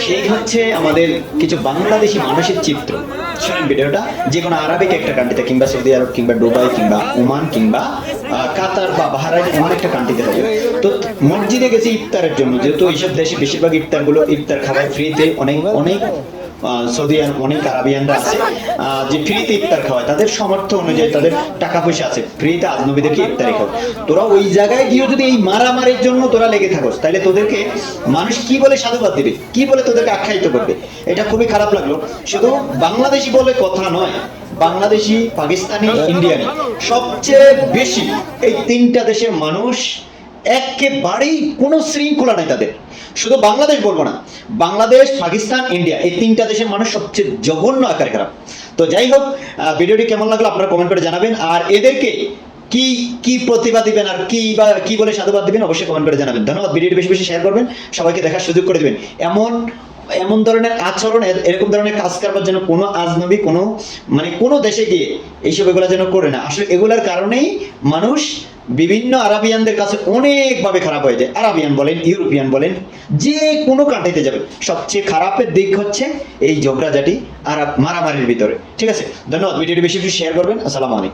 সেই হচ্ছে আমাদের কিছু বাংলাদেশি মানুষের চিত্র। শোনেন ভিডিওটা, যে কোনো আরবিক একটা কান্ট্রিতে কিংবা সৌদি আরব কিংবা দুবাই কিংবা ওমান কিংবা কাতার বা বাহরাইন এমন একটা কান্ট্রিতে হবে। তো মসজিদে গেছে ইফতারের জন্য, যেহেতু এইসব দেশে বেশিরভাগ ইফতার খাবার ফ্রিতে, অনেক অনেক সৌদি অনেক আরবিয়ানরা আছে যে ফ্রিতে ইফতার খাওয়ায়, তাদের সামর্থ্য অনুযায়ী তাদের টাকা পয়সা আছে, ফ্রিতে আজনবীদেরকে ইফতারি খাও। তোরা ওই জায়গায় গিয়ে যদি এই মারামারির জন্য তোরা লেগে থাকোস, তাহলে তোদেরকে মানুষ কি বলে সাধুবাদ দিবে, কি বলে তোদেরকে আখ্যায়িত করবে। এটা খুবই খারাপ লাগলো। শুধু বাংলাদেশি বলে কথা নয়, বাংলাদেশি, পাকিস্তানি, ইন্ডিয়ানি, সবচেয়ে বেশি এই তিনটা দেশের মানুষ একেবারেই কোনো শৃঙ্খলা নাই তাদের। শুধু বাংলাদেশ বলবো না, বাংলাদেশ, পাকিস্তান, ইন্ডিয়া, এই তিনটা দেশের মানুষ সবচেয়ে জঘন্য আকারে খারাপ। তো যাই হোক, ভিডিওটি কেমন লাগলো আপনারা কমেন্ট করে জানাবেন। আর এদেরকে কি কি প্রতিভা দিবেন আর কি বলে সাধুবাদ দিবেন অবশ্যই কমেন্ট করে জানাবেন। ধন্যবাদ। ভিডিওটি বেশি বেশি শেয়ার করবেন, সবাইকে দেখার সুযোগ করে দিবেন। এমন ধরনের আচরণ, এরকম ধরনের কাজ কারবার যেন কোনো আজনবী কোনো দেশে গিয়ে এইসব এগুলা যেন করে না। আসলে এগুলার কারণেই মানুষ বিভিন্ন আরাবিয়ানদের কাছে অনেকভাবে খারাপ হয়ে যায়। আরাবিয়ান বলেন, ইউরোপিয়ান বলেন, যে কোনো কান্ট্রিতে যাবে, সবচেয়ে খারাপের দিক হচ্ছে এই ঝগড়াঝাটি আর মারামারির ভিতরে। ঠিক আছে, ধন্যবাদ। ভিডিওটি বেশি বেশি শেয়ার করবেন। আসসালামু আলাইকুম।